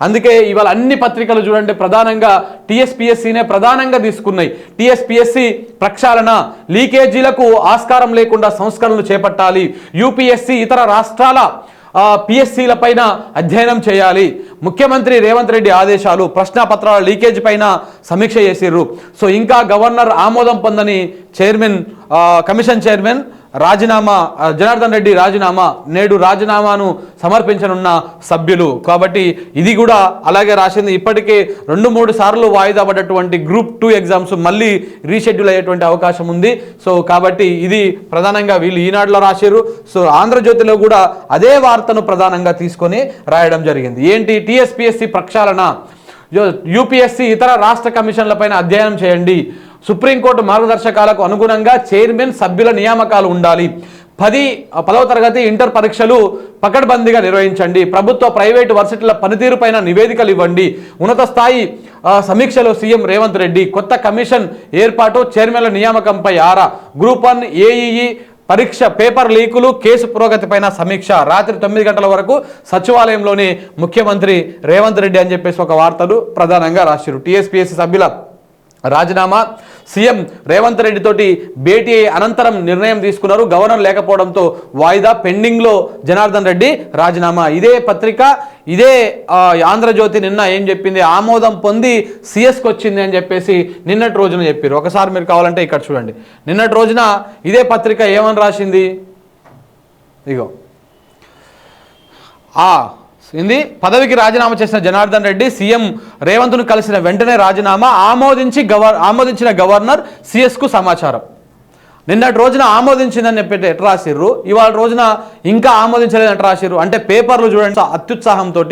అందుకే ఇవాళ అన్ని పత్రికలు చూడండి ప్రధానంగా టీఎస్పీఎస్సీనే ప్రధానంగా తీసుకున్నాయి. టీఎస్పీఎస్సీ ప్రక్షాళన, లీకేజీలకు ఆస్కారం లేకుండా సంస్కరణలు చేపట్టాలి, యూపీఎస్సీ ఇతర రాష్ట్రాల పిఎస్సీల పైన అధ్యయనం చేయాలి, ముఖ్యమంత్రి రేవంత్ రెడ్డి ఆదేశాలు, ప్రశ్నాపత్రాల లీకేజ్ పైన సమీక్ష చేసిర్రు. సో ఇంకా గవర్నర్ ఆమోదం పొందని కమిషన్ చైర్మన్ రాజీనామా, జనార్దన్ రెడ్డి రాజీనామా, నేడు రాజీనామాను సమర్పించనున్న సభ్యులు. కాబట్టి ఇది కూడా అలాగే రాసింది. ఇప్పటికే 2-3 సార్లు వాయిదా పడ్డటువంటి గ్రూప్ 2 ఎగ్జామ్స్ మళ్ళీ రీషెడ్యూల్ అయ్యేటువంటి అవకాశం ఉంది. సో కాబట్టి ఇది ప్రధానంగా వీళ్ళు ఈనాడులో రాశారు. సో ఆంధ్రజ్యోతిలో కూడా అదే వార్తను ప్రధానంగా తీసుకొని రాయడం జరిగింది. ఏంటి? టీఎస్పీఎస్సీ ప్రక్షాళన, యూపీఎస్సీ ఇతర రాష్ట్ర కమిషన్లపైన అధ్యయనం చేయండి, సుప్రీంకోర్టు మార్గదర్శకాలకు అనుగుణంగా చైర్మన్ సభ్యుల నియామకాలు ఉండాలి, 10వ తరగతి ఇంటర్ పరీక్షలు పకడ్బందీగా నిర్వహించండి, ప్రభుత్వ ప్రైవేటు వర్సిటీల పనితీరుపైన నివేదికలు ఇవ్వండి, ఉన్నత స్థాయి సమీక్షలో సీఎం రేవంత్ రెడ్డి, కొత్త కమిషన్ ఏర్పాటు, చైర్మన్ల నియామకంపై ఆరా, గ్రూప్ 1 ఏఈఈ పరీక్ష పేపర్ లీకులు, కేసు పురోగతిపైన సమీక్ష, రాత్రి 9 గంటల వరకు సచివాలయంలోని ముఖ్యమంత్రి రేవంత్ రెడ్డి అని చెప్పేసి ఒక వార్తలు ప్రధానంగా రాశారు. టీఎస్పీఎస్సీ సభ్యుల రాజీనామా, సీఎం రేవంత్ రెడ్డి తోటి భేటీ అనంతరం నిర్ణయం తీసుకున్నారు, గవర్నర్ లేకపోవడంతో వాయిదా, పెండింగ్లో జనార్దన్ రెడ్డి రాజీనామా. ఇదే పత్రిక, ఇదే ఆంధ్రజ్యోతి నిన్న ఏం చెప్పింది? ఆమోదం పొంది సిఎస్కి వచ్చింది అని చెప్పేసి నిన్నటి రోజున చెప్పారు. ఒకసారి మీరు కావాలంటే ఇక్కడ చూడండి. నిన్నటి రోజున ఇదే పత్రిక ఏమని రాసింది? ఇగో పదవికి రాజీనామా చేసిన జనార్దన్ రెడ్డి సీఎం రేవంత్ను కలిసిన వెంటనే రాజీనామా, ఆమోదించిన గవర్నర్ సిఎస్కు సమాచారం. నిన్నటి రోజున ఆమోదించిందని చెప్పి ఎట్లా రాసిర్రు, ఇవాళ రోజున ఇంకా ఆమోదించలేదని ఎట్లా రాసిర్రు అంటే పేపర్లు చూడండి అత్యుత్సాహంతో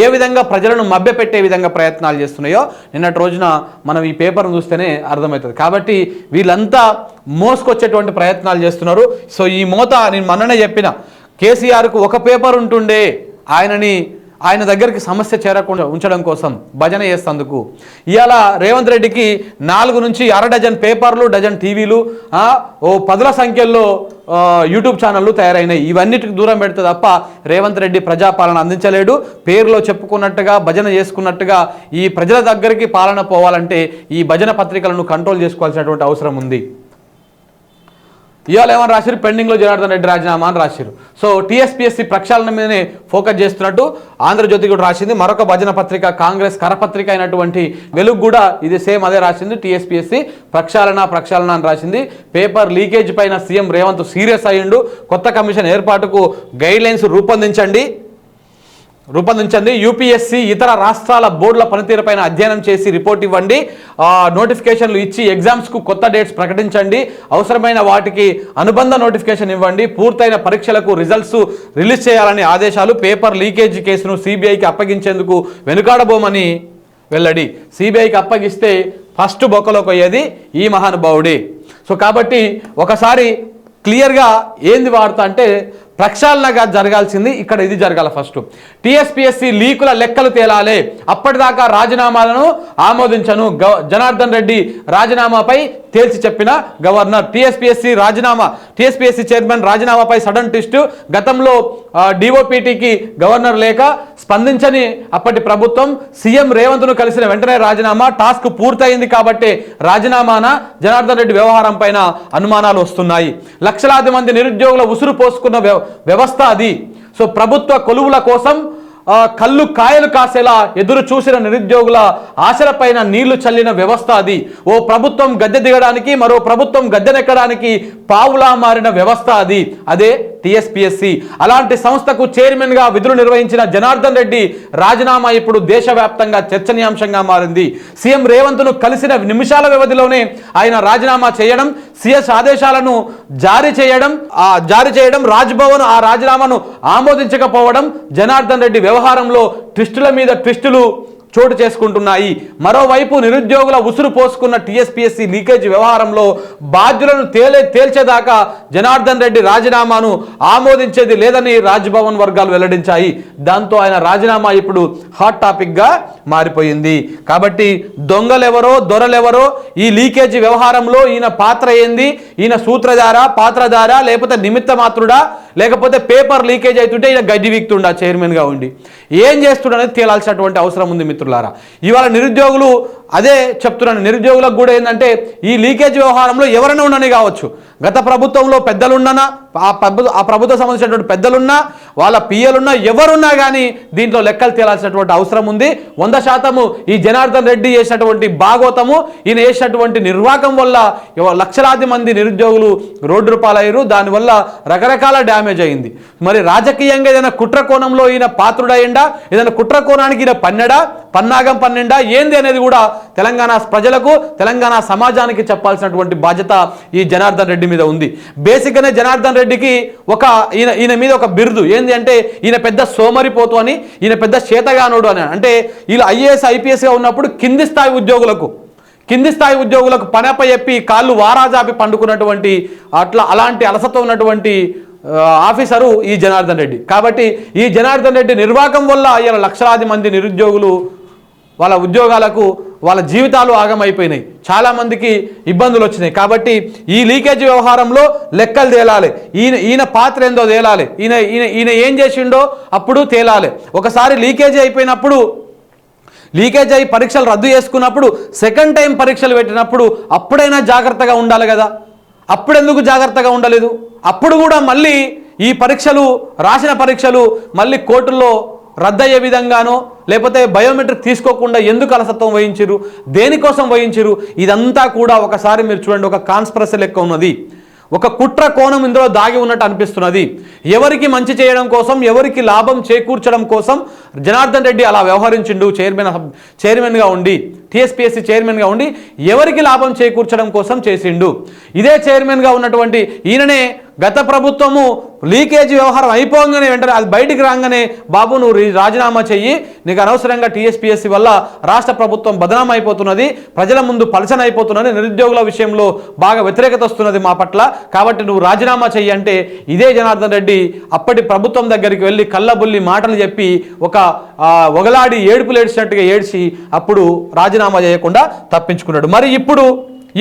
ఏ విధంగా ప్రజలను మభ్యపెట్టే విధంగా ప్రయత్నాలు చేస్తున్నాయో నిన్నటి రోజున మనం ఈ పేపర్ను చూస్తేనే అర్థమవుతుంది. కాబట్టి వీళ్ళంతా మోసుకొచ్చేటువంటి ప్రయత్నాలు చేస్తున్నారు. సో ఈ మోత నేను మొన్ననే చెప్పిన, కేసీఆర్కు ఒక పేపర్ ఉంటుండే, ఆయన దగ్గరికి సమస్య చేరకుండా ఉంచడం కోసం భజన చేస్తేందుకు ఇవాళ రేవంత్ రెడ్డికి 4 నుంచి అర డజన్ పేపర్లు, డజన్ టీవీలు, 10ల సంఖ్యలో యూట్యూబ్ ఛానళ్ళు తయారైనాయి. ఇవన్నిటికి దూరం పెడితే తప్ప రేవంత్ రెడ్డి ప్రజాపాలన అందించలేడు. పేరులో చెప్పుకున్నట్టుగా భజన చేసుకున్నట్టుగా ఈ ప్రజల దగ్గరికి పాలన పోవాలంటే ఈ భజన పత్రికలను కంట్రోల్ చేసుకోవాల్సినటువంటి అవసరం ఉంది. ఇవాళ ఏమని రాశారు? పెండింగ్లో జనార్దన్ రెడ్డి రాజీనామా అని రాశారు. సో టీఎస్పీఎస్సీ ప్రక్షాళన మీదనే ఫోకస్ చేస్తున్నట్టు ఆంధ్రజ్యోతి కూడా రాసింది. మరొక భజన పత్రిక కాంగ్రెస్ కరపత్రిక అయినటువంటి వెలుగు కూడా ఇది సేమ్ అదే రాసింది. టీఎస్పీఎస్సీ ప్రక్షాళన అని రాసింది. పేపర్ లీకేజ్ పైన సీఎం రేవంత్ సీరియస్ అయ్యిండు, కొత్త కమిషన్ ఏర్పాటుకు గైడ్లైన్స్ రూపొందించండి, యూపీఎస్సీ ఇతర రాష్ట్రాల బోర్డుల పనితీరుపైన అధ్యయనం చేసి రిపోర్ట్ ఇవ్వండి, నోటిఫికేషన్లు ఇచ్చి ఎగ్జామ్స్కు కొత్త డేట్స్ ప్రకటించండి, అవసరమైన వాటికి అనుబంధ నోటిఫికేషన్ ఇవ్వండి, పూర్తయిన పరీక్షలకు రిజల్ట్స్ రిలీజ్ చేయాలని ఆదేశాలు, పేపర్ లీకేజీ కేసును సిబిఐకి అప్పగించేందుకు వెనుకాడబోమని వెల్లడి. సిబిఐకి అప్పగిస్తే ఫస్ట్ బొక్కలోకి అయ్యేది ఈ మహానుభావుడే. సో కాబట్టి ఒకసారి క్లియర్గా ఏంది వార్త అంటే ప్రక్షాళనగా జరగాల్సింది ఇక్కడ ఇది జరగాల. ఫస్ట్ టీఎస్పీఎస్సీ లీకుల లెక్కలు తేలాలే, అప్పటిదాకా రాజీనామాలను ఆమోదించను, జనార్దన్ రెడ్డి రాజీనామాపై తేల్చి చెప్పిన గవర్నర్. టీఎస్పీఎస్సీ చైర్మన్ రాజీనామాపై సడన్ ట్విస్ట్, గతంలో డిఓపిటికి గవర్నర్ లేక స్పందించని అప్పటి ప్రభుత్వం, సీఎం రేవంత్ను కలిసిన వెంటనే రాజీనామా, టాస్క్ పూర్తయింది కాబట్టి రాజీనామాన, జనార్దన్ రెడ్డి వ్యవహారం పైన అనుమానాలు వస్తున్నాయి. లక్షలాది మంది నిరుద్యోగుల ఉసురు పోసుకున్న వ్యవస్థ అది. సో ప్రభుత్వ కొలువుల కోసం కళ్ళు కాయలు కాసేలా ఎదురు చూసిన నిరుద్యోగుల ఆశలపైన నీళ్లు చల్లిన వ్యవస్థ అది. ఓ ప్రభుత్వం గద్దె దిగడానికి మరో ప్రభుత్వం గద్దెనెక్కడానికి పావులా మారిన వ్యవస్థ అది. అదే టీఎస్పీఎస్సీ. అలాంటి సంస్థకు చైర్మన్గా విధులు నిర్వహించిన జనార్దన్ రెడ్డి రాజీనామా ఇప్పుడు దేశవ్యాప్తంగా చర్చనీయాంశంగా మారింది. సీఎం రేవంత్ను కలిసిన నిమిషాల వ్యవధిలోనే ఆయన రాజీనామా చేయడం, సిఎస్ ఆదేశాలను జారీ చేయడం, రాజ్భవన్ ఆ రాజీనామాను ఆమోదించకపోవడం, జనార్దన్ రెడ్డి వ్యవహారంలో ట్విస్టుల మీద ట్విస్టులు చోటు చేసుకుంటున్నాయి. మరోవైపు నిరుద్యోగుల ఉసురు పోసుకున్న టీఎస్పీఎస్సీ లీకేజ్ వ్యవహారంలో బాధ్యులను తేల్చేదాకా జనార్దన్ రెడ్డి రాజీనామాను ఆమోదించేది లేదని రాజ్భవన్ వర్గాలు వెల్లడించాయి. దాంతో ఆయన రాజీనామా ఇప్పుడు హాట్ టాపిక్గా మారిపోయింది. కాబట్టి దొంగలెవరో దొరలెవరో ఈ లీకేజీ వ్యవహారంలో ఈయన పాత్ర ఏంది, ఈయన సూత్రధార, పాత్రధార, లేకపోతే నిమిత్త మాత్రుడా, లేకపోతే పేపర్ లీకేజ్ అవుతుంటే ఈయన గడ్డి వీక్తుండా చైర్మన్గా ఉండి ఏం చేస్తుండనేది తేలాల్సినటువంటి అవసరం ఉంది మిత్రులారా. ఇవాళ నిరుద్యోగులు అదే చెప్తున్నాను, నిరుద్యోగులకు కూడా ఏంటంటే ఈ లీకేజ్ వ్యవహారంలో ఎవరైనా ఉండని కావచ్చు, గత ప్రభుత్వంలో పెద్దలున్నా ఆ ప్రభుత్వం సంబంధించినటువంటి పెద్దలున్నా వాళ్ళ పిఎలున్నా ఎవరున్నా కానీ దీంట్లో లెక్కలు తేలాల్సినటువంటి అవసరం ఉంది. 100% ఈ జనార్దన్ రెడ్డి చేసినటువంటి భాగోతము, ఈయన చేసినటువంటి నిర్వాహకం వల్ల లక్షలాది మంది నిరుద్యోగులు రోడ్డు రూపాలయ్యారు. దానివల్ల రకరకాల డ్యామేజ్ అయింది. మరి రాజకీయంగా ఏదైనా కుట్ర కోణంలో ఈయన పాత్రుడయ్యిండా, ఏదైనా కుట్ర కోణానికి ఈయన పన్నాగం పన్నెండా ఏంది అనేది కూడా తెలంగాణ ప్రజలకు తెలంగాణ సమాజానికి చెప్పాల్సినటువంటి బాధ్యత ఈ జనార్దన్ రెడ్డి మీద ఉంది. బేసిక్గానే జనార్దన్ రెడ్డికి ఈయన మీద ఒక బిరుదు ఏంది అంటే ఈయన పెద్ద సోమరిపోతు అని, ఈయన పెద్ద చేతగానుడు అని. అంటే వీళ్ళు ఐఏఎస్ ఐపీఎస్గా ఉన్నప్పుడు కింది స్థాయి ఉద్యోగులకు పనప చెప్పి కాళ్ళు వారాజాపి పండుకున్నటువంటి అలాంటి అలసత్వం ఉన్నటువంటి ఆఫీసరు ఈ జనార్దన్ రెడ్డి. కాబట్టి ఈ జనార్దన్ రెడ్డి నిర్వాహకం వల్ల ఇలా లక్షలాది మంది నిరుద్యోగులు వాళ్ళ ఉద్యోగాలకు వాళ్ళ జీవితాలు ఆగమైపోయినాయి, చాలామందికి ఇబ్బందులు వచ్చినాయి. కాబట్టి ఈ లీకేజ్ వ్యవహారంలో లెక్కలు తేలాలి, ఈయన పాత్ర ఏందో తేలాలి, ఈయన ఏం చేసిండో అప్పుడు తేలాలి. ఒకసారి లీకేజ్ అయిపోయినప్పుడు, లీకేజ్ అయ్యి పరీక్షలు రద్దు చేసుకున్నప్పుడు సెకండ్ టైం పరీక్షలు పెట్టినప్పుడు అప్పుడైనా జాగ్రత్తగా ఉండాలి కదా. అప్పుడెందుకు జాగ్రత్తగా ఉండలేదు? అప్పుడు కూడా మళ్ళీ ఈ పరీక్షలు రాసిన పరీక్షలు మళ్ళీ కోర్టుల్లో రద్దయ్యే విధంగానో లేకపోతే బయోమెట్రిక్ తీసుకోకుండా ఎందుకు అలసత్వం వహించిరు, దేనికోసం వహించిరు, ఇదంతా కూడా ఒకసారి మీరు చూడండి, ఒక కాన్స్పిరసీ లెక్క ఉన్నది, ఒక కుట్ర కోణం ఇందులో దాగి ఉన్నట్టు అనిపిస్తున్నది. ఎవరికి మంచి చేయడం కోసం, ఎవరికి లాభం చేకూర్చడం కోసం జనార్దన్ రెడ్డి అలా వ్యవహరించిండు. చైర్మన్గా ఉండి, టీఎస్పీఎస్సీ చైర్మన్గా ఉండి ఎవరికి లాభం చేకూర్చడం కోసం చేసిండు. ఇదే చైర్మన్గా ఉన్నటువంటి ఈయననే గత ప్రభుత్వము లీకేజీ వ్యవహారం అయిపోగానే వెంటనే అది బయటికి రాగానే బాబు నువ్వు రాజీనామా చెయ్యి, నీకు అనవసరంగా టీఎస్పీఎస్సీ వల్ల రాష్ట్ర ప్రభుత్వం బదనాం అయిపోతున్నది, ప్రజల ముందు పలచన అయిపోతున్నది, నిరుద్యోగుల విషయంలో బాగా వ్యతిరేకత వస్తున్నది మా పట్ల, కాబట్టి నువ్వు రాజీనామా చెయ్యి అంటే ఇదే జనార్దన్ రెడ్డి అప్పటి ప్రభుత్వం దగ్గరికి వెళ్ళి కళ్ళబుల్లి మాటలు చెప్పి ఒకలాడి ఏడుపులు ఏడ్చినట్టుగా ఏడ్చి అప్పుడు రాజీనామా చేయకుండా తప్పించుకున్నాడు. మరి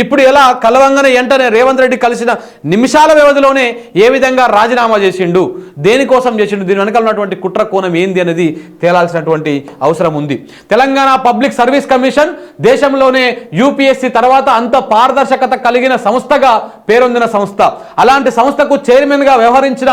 ఇప్పుడు ఎలా కలవంగానే వెంటనే రేవంత్ రెడ్డి కలిసిన నిమిషాల వ్యవధిలోనే ఏ విధంగా రాజీనామా చేసిండు, దేనికోసం చేసిండు, దీని వెనకాల ఉన్నటువంటి కుట్ర కోణం ఏంది అనేది తేలాల్సినటువంటి అవసరం ఉంది. తెలంగాణ పబ్లిక్ సర్వీస్ కమిషన్ దేశంలోనే యూపీఎస్సీ తర్వాత అంత పారదర్శకత కలిగిన సంస్థగా పేరొందిన సంస్థ. అలాంటి సంస్థకు చైర్మన్గా వ్యవహరించిన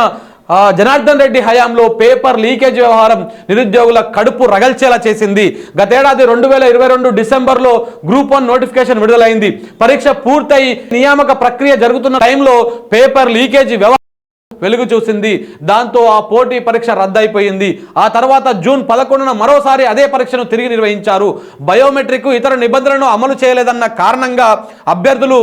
జనార్దన్ రెడ్డి హయాంలో పేపర్ లీకేజ్ వ్యవహారం నిరుద్యోగుల కడుపు రగల్చేలా చేసింది. గతేడాది 2022 డిసెంబర్లో గ్రూప్ 1 నోటిఫికేషన్ విడుదలైంది. పరీక్ష పూర్తయి నియామక ప్రక్రియ జరుగుతున్న టైంలో పేపర్ లీకేజీ వ్యవహారం వెలుగు చూసింది. దాంతో ఆ పోటీ పరీక్ష రద్దయిపోయింది. ఆ తర్వాత జూన్ 11న మరోసారి అదే పరీక్షను తిరిగి నిర్వహించారు. బయోమెట్రిక్ ఇతర నిబంధనలను అమలు చేయలేదన్న కారణంగా అభ్యర్థులు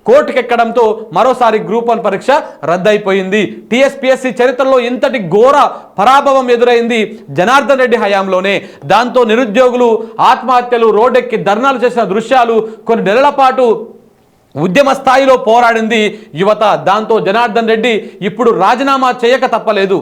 కోర్టుకెక్కడంతో మరోసారి గ్రూప్ 1 పరీక్ష రద్దయిపోయింది. టీఎస్పీఎస్సీ చరిత్రలో ఇంతటి ఘోర పరాభవం ఎదురైంది జనార్దన్ రెడ్డి హయాంలోనే. దాంతో నిరుద్యోగులు ఆత్మహత్యలు, రోడ్డెక్కి ధర్నాలు చేసిన దృశ్యాలు, కొన్ని నెలల పాటు ఉద్యమ స్థాయిలో పోరాడింది యువత. దాంతో జనార్దన్ రెడ్డి ఇప్పుడు రాజీనామా చేయక తప్పలేదు.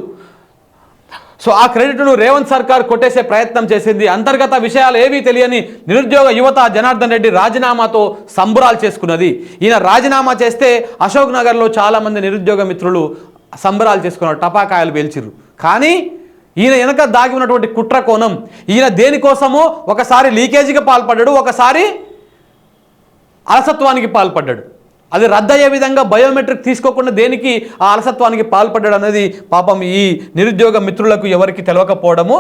సో ఆ క్రెడిట్ను రేవంత్ సర్కార్ కొట్టేసే ప్రయత్నం చేసింది. అంతర్గత విషయాలు ఏవీ తెలియని నిరుద్యోగ యువత జనార్దన్ రెడ్డి రాజీనామాతో సంబురాలు చేసుకున్నది. ఈయన రాజీనామా చేస్తే అశోక్ నగర్లో చాలామంది నిరుద్యోగ మిత్రులు సంబరాలు చేసుకున్నారు, టపాకాయలు పేల్చిర్రు. కానీ ఈయన వెనక దాగి ఉన్నటువంటి కుట్ర కోణం, ఈయన దేనికోసమో ఒకసారి లీకేజీకి పాల్పడ్డాడు, ఒకసారి అలసత్వానికి పాల్పడ్డాడు. అది రద్దయ్యే విధంగా బయోమెట్రిక్ తీసుకోకుండా దేనికి ఆ అలసత్వానికి పాల్పడ్డాడు అనేది పాపం ఈ నిరుద్యోగ మిత్రులకు ఎవరికి తెలియకపోవడము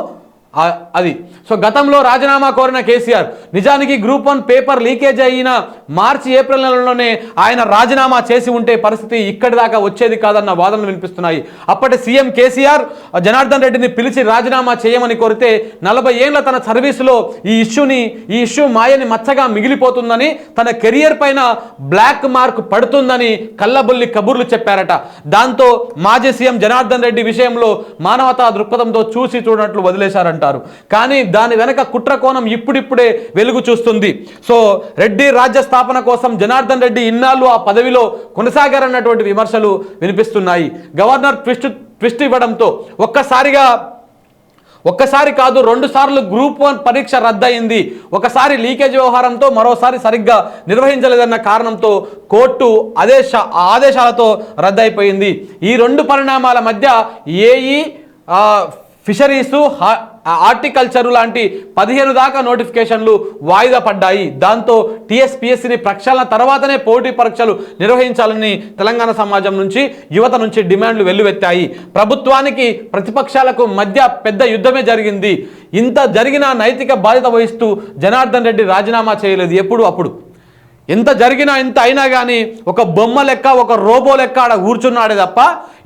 అది. సో గతంలో రాజీనామా కోరిన కేసీఆర్ నిజానికి గ్రూప్ 1 పేపర్ లీకేజ్ అయిన మార్చి ఏప్రిల్ నెలలోనే ఆయన రాజీనామా చేసి ఉంటే పరిస్థితి ఇక్కడి దాకా వచ్చేది కాదన్న వాదనలు వినిపిస్తున్నాయి. అప్పటి సీఎం కేసీఆర్ జనార్దన్ రెడ్డిని పిలిచి రాజీనామా చేయమని కోరితే 40 ఏళ్ల తన సర్వీసులో ఈ ఇష్యూ మాయని మచ్చగా మిగిలిపోతుందని, తన కెరియర్ పైన బ్లాక్ మార్క్ పడుతుందని కళ్ళబుల్లి కబుర్లు చెప్పారట. దాంతో మాజీ సీఎం జనార్దన్ రెడ్డి విషయంలో మానవతా దృక్పథంతో చూసి చూడనట్లు వదిలేశారంట. కానీ దాని వెనక కుట్ర కోణం ఇప్పుడిప్పుడే వెలుగు చూస్తుంది. సో రెడ్డి రాజ్య స్థాపన కోసం జనార్దన్ రెడ్డి ఇన్నాళ్ళు ఆ పదవిలో కొనసాగారన్నటువంటి విమర్శలు వినిపిస్తున్నాయి. గవర్నర్ ట్విస్ట్ ఇవ్వడంతో ఒక్కసారి కాదు 2 సార్లు గ్రూప్ 1 పరీక్ష రద్దయింది. ఒకసారి లీకేజ్ వ్యవహారంతో, మరోసారి సరిగ్గా నిర్వహించలేదన్న కారణంతో కోర్టు ఆదేశాలతో రద్దయిపోయింది. ఈ 2 పరిణామాల మధ్య ఏఈ, ఫిషరీసు, హార్టికల్చరు లాంటి 15 దాకా నోటిఫికేషన్లు వాయిదా పడ్డాయి. దాంతో టీఎస్పీఎస్సీని ప్రక్షాళన తర్వాతనే పోటీ పరీక్షలు నిర్వహించాలని తెలంగాణ సమాజం నుంచి, యువత నుంచి డిమాండ్లు వెల్లువెత్తాయి. ప్రభుత్వానికి ప్రతిపక్షాలకు మధ్య పెద్ద యుద్ధమే జరిగింది. ఇంత జరిగినా నైతిక బాధ్యత వహిస్తూ జనార్దన్ రెడ్డి రాజీనామా చేయలేదు. ఎప్పుడు అప్పుడు ఎంత జరిగినా, ఎంత అయినా కానీ ఒక బొమ్మ లెక్క, ఒక రోబో లెక్క ఆడ కూర్చున్నాడే తప్ప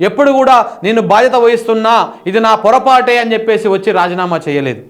ఎప్పుడు కూడా నేను బాధ్యత వహిస్తున్నా, ఇది నా పొరపాటే అని చెప్పేసి వచ్చి రాజీనామా చేయలేదు.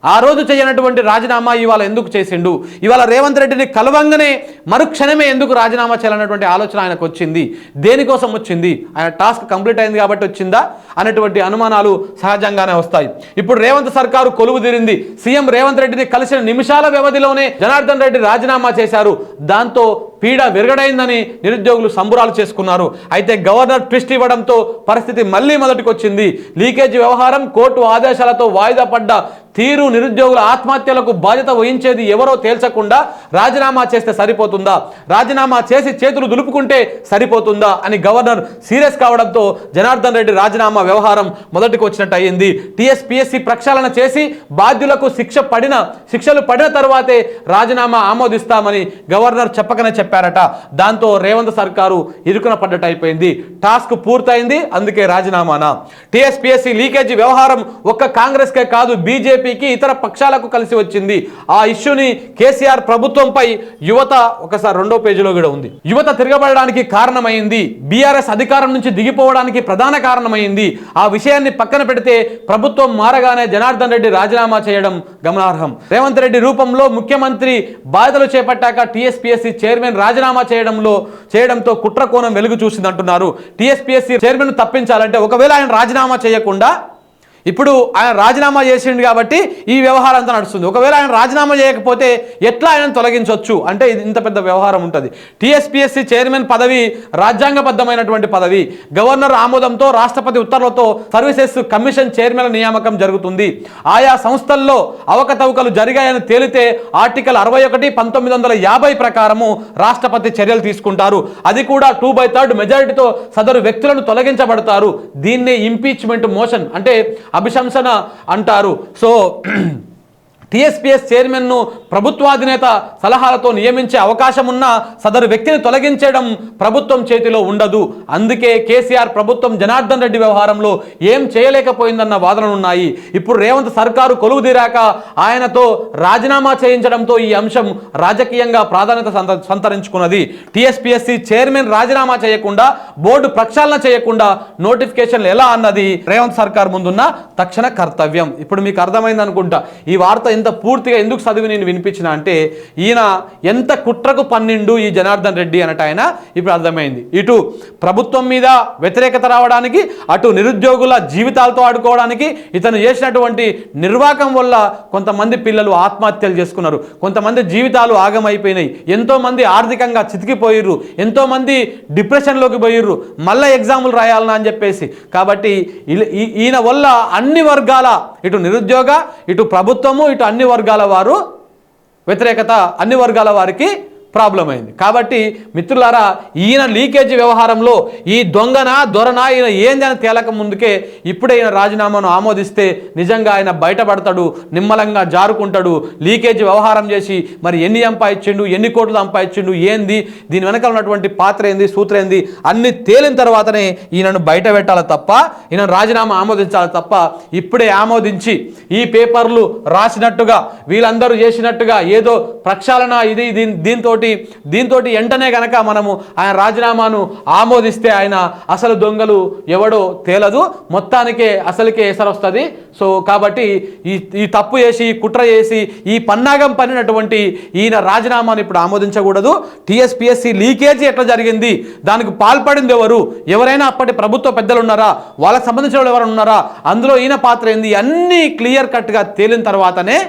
ఆ రోజు చేయనటువంటి రాజీనామా ఇవాళ ఎందుకు చేసిండు? ఇవాళ రేవంత్ రెడ్డిని కలవంగానే మరుక్షణమే ఎందుకు రాజీనామా చేయాలన్నటువంటి ఆలోచన ఆయనకు వచ్చింది? దేనికోసం వచ్చింది? ఆయన టాస్క్ కంప్లీట్ అయింది కాబట్టి వచ్చిందా అనేటువంటి అనుమానాలు సహజంగానే వస్తాయి. ఇప్పుడు రేవంత్ సర్కారు కొలువు తీరింది. సీఎం రేవంత్ రెడ్డిని కలిసిన నిమిషాల వ్యవధిలోనే జనార్దన్ రెడ్డి రాజీనామా చేశారు. దాంతో పీడ విరగడైందని నిరుద్యోగులు సంబురాలు చేసుకున్నారు. అయితే గవర్నర్ ట్విస్ట్ ఇవ్వడంతో పరిస్థితి మళ్ళీ మొదటికి వచ్చింది. లీకేజ్ వ్యవహారం, కోర్టు ఆదేశాలతో వాయిదా పడ్డ తీరు, నిరుద్యోగుల ఆత్మహత్యలకు బాధ్యత వహించేది ఎవరో తేల్చకుండా రాజీనామా చేస్తే సరిపోతుందా, రాజీనామా చేసి చేతులు దులుపుకుంటే సరిపోతుందా అని గవర్నర్ సీరియస్ కావడంతో జనార్దన్ రెడ్డి రాజీనామా వ్యవహారం మొదటికి వచ్చినట్టు అయ్యింది. టీఎస్పీఎస్సీ ప్రక్షాళన చేసి బాధ్యులకు శిక్షలు పడిన తర్వాతే రాజీనామా ఆమోదిస్తామని గవర్నర్ చెప్పకనే చెప్పారట. దాంతో రేవంత్ సర్కారు ఇరుకున పడ్డట్టు అయిపోయింది. టాస్క్ పూర్తయింది, అందుకే రాజీనామానా? టీఎస్పీఎస్సీ లీకేజీ వ్యవహారం ఒక్క కాంగ్రెస్కే కాదు, బీజేపీకి, ఇతర పక్షాలకు కలిసి వచ్చింది. ఆ ఇష్యూని కేసీఆర్ ప్రభుత్వంపై యువత, ఒకసారి 2వ పేజీలో కూడా ఉంది, యువత తిరగబడడానికి కారణమైంది. బీఆర్ఎస్ అధికారం నుంచి దిగిపోవడానికి ప్రధాన కారణమైంది. ఆ విషయాన్ని పక్కన పెడితే ప్రభుత్వం మారగానే జనార్దన్ రెడ్డి రాజీనామా చేయడం గమనార్హం. రేవంత్ రెడ్డి రూపంలో ముఖ్యమంత్రి బాధ్యతలు చేపట్టాక టీఎస్పీఎస్సీ చైర్మన్ రాజీనామా చేయడంతో కుట్ర కోణం వెలుగు చూసిందంటున్నారు. టీఎస్పీఎస్సీ చైర్మన్ తప్పించాలంటే, ఒకవేళ ఆయన రాజీనామా చేయకుండా, ఇప్పుడు ఆయన రాజీనామా చేసిండు కాబట్టి ఈ వ్యవహారం అంతా నడుస్తుంది. ఒకవేళ ఆయన రాజీనామా చేయకపోతే ఎట్లా ఆయన తొలగించవచ్చు అంటే ఇది ఇంత పెద్ద వ్యవహారం ఉంటుంది. టీఎస్పీఎస్సీ చైర్మన్ పదవి రాజ్యాంగబద్ధమైనటువంటి పదవి. గవర్నర్ ఆమోదంతో, రాష్ట్రపతి ఉత్తర్వులతో సర్వీసెస్ కమిషన్ చైర్మన్ల నియామకం జరుగుతుంది. ఆయా సంస్థల్లో అవకతవకలు జరిగాయని తేలితే ఆర్టికల్ 61, 1950 ప్రకారము రాష్ట్రపతి చర్యలు తీసుకుంటారు. అది కూడా 2/3 మెజారిటీతో సదరు వ్యక్తులను తొలగించబడతారు. దీన్నే ఇంపీచ్మెంట్ మోషన్ అంటే అభిశంసన అంటారు. సో టీఎస్పీఎస్ చైర్మన్ను ప్రభుత్వాధినేత సలహాలతో నియమించే అవకాశం ఉన్న సదరు వ్యక్తిని తొలగించడం ప్రభుత్వం చేతిలో ఉండదు. అందుకే కేసీఆర్ ప్రభుత్వం జనార్దన్ రెడ్డి వ్యవహారంలో ఏం చేయలేకపోయిందన్న వాదనలున్నాయి. ఇప్పుడు రేవంత్ సర్కారు కొలువు తీరాక ఆయనతో రాజీనామా చేయించడంతో ఈ అంశం రాజకీయంగా ప్రాధాన్యత సంతరించుకున్నది. టీఎస్పీఎస్సీ చైర్మన్ రాజీనామా చేయకుండా, బోర్డు ప్రక్షాళన చేయకుండా నోటిఫికేషన్లు ఎలా అన్నది రేవంత్ సర్కార్ ముందున్న తక్షణ కర్తవ్యం. ఇప్పుడు మీకు అర్థమైంది అనుకుంటా. ఈ వార్త ఎంత పూర్తిగా ఎందుకు చదివి నేను వినిపించిన అంటే, ఈయన ఎంత కుట్రకు పన్నిండు ఈ జనార్దన్ రెడ్డి అనట ఆయన ఇప్పుడు అర్థమైంది. ఇటు ప్రభుత్వం మీద వ్యతిరేకత రావడానికి, అటు నిరుద్యోగుల జీవితాలతో ఆడుకోవడానికి, ఇతను చేసినటువంటి నిర్వాకం వల్ల కొంతమంది పిల్లలు ఆత్మహత్యలు చేసుకున్నారు, కొంతమంది జీవితాలు ఆగమైపోయినాయి, ఎంతోమంది ఆర్థికంగా చితికిపోయిర్రు, ఎంతోమంది డిప్రెషన్లోకి పోయిర్రు, మళ్ళీ ఎగ్జాములు రాయాలన్నా అని చెప్పేసి. కాబట్టి ఈయన వల్ల అన్ని వర్గాల, ఇటు నిరుద్యోగ, ఇటు ప్రభుత్వము, ఇటు అన్ని వర్గాల వారు వ్యతిరేకత, అన్ని వర్గాల వారికి ప్రాబ్లం అయింది. కాబట్టి మిత్రులారా, ఈయన లీకేజీ వ్యవహారంలో ఈ దొరనా ఈయన ఏందని తేలక ముందుకే ఇప్పుడే ఈయన రాజీనామాను ఆమోదిస్తే నిజంగా ఆయన బయటపడతాడు, నిమ్మలంగా జారుకుంటాడు. లీకేజీ వ్యవహారం చేసి మరి ఎన్ని సంపాదించిండు, ఎన్ని కోట్లు సంపాదించిండు, ఏంది, దీని వెనక ఉన్నటువంటి పాత్ర ఏంది, సూత్రం ఏంది అన్ని తేలిన తర్వాతనే ఈయనను బయట పెట్టాలి తప్ప, ఈయన రాజీనామా ఆమోదించాలి తప్ప, ఇప్పుడే ఆమోదించి ఈ పేపర్లు రాసినట్టుగా, వీళ్ళందరూ చేసినట్టుగా ఏదో ప్రక్షాళన ఇది దీంతో వెంటనే గనక మనము ఆయన రాజీనామాను ఆమోదిస్తే ఆయన అసలు దొంగలు ఎవడో తేలదు, మొత్తానికే అసలుకే ఎసరు వస్తుంది. సో కాబట్టి ఈ తప్పు చేసి, కుట్ర చేసి, ఈ పన్నాగం పనినటువంటి ఈయన రాజీనామాను ఇప్పుడు ఆమోదించకూడదు. టీఎస్పీఎస్సీ లీకేజీ ఎట్లా జరిగింది, దానికి పాల్పడింది ఎవరు, ఎవరైనా అప్పటి ప్రభుత్వ పెద్దలు ఉన్నారా, వాళ్ళకి సంబంధించిన వాళ్ళు ఎవరైనా ఉన్నారా, అందులో ఈయన పాత్ర ఏంది, అన్నీ క్లియర్ కట్గా తేలిన తర్వాతనే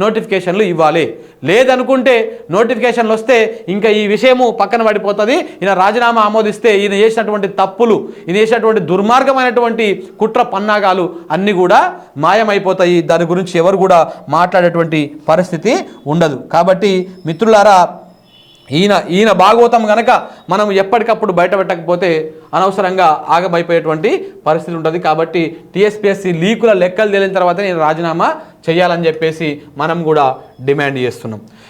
నోటిఫికేషన్లు ఇవ్వాలి. లేదనుకుంటే నోటిఫికేషన్లు వస్తే ఇంకా ఈ విషయము పక్కన పడిపోతుంది. ఈయన రాజీనామా ఆమోదిస్తే ఈయన చేసినటువంటి తప్పులు, ఈయన చేసినటువంటి దుర్మార్గమైనటువంటి కుట్ర పన్నాగాలు అన్నీ కూడా మాయమైపోతాయి. దాని గురించి ఎవరు కూడా మాట్లాడేటువంటి పరిస్థితి ఉండదు. కాబట్టి మిత్రులారా, ఈయన భాగవతం గనక మనం ఎప్పటికప్పుడు బయట పెట్టకపోతే అనవసరంగా ఆగమైపోయేటువంటి పరిస్థితి ఉంటుంది. కాబట్టి టీఎస్పీఎస్సీ లీకుల లెక్కలు తేలిన తర్వాత నేను రాజీనామా చేయాలని చెప్పేసి మనం కూడా డిమాండ్ చేస్తున్నాం.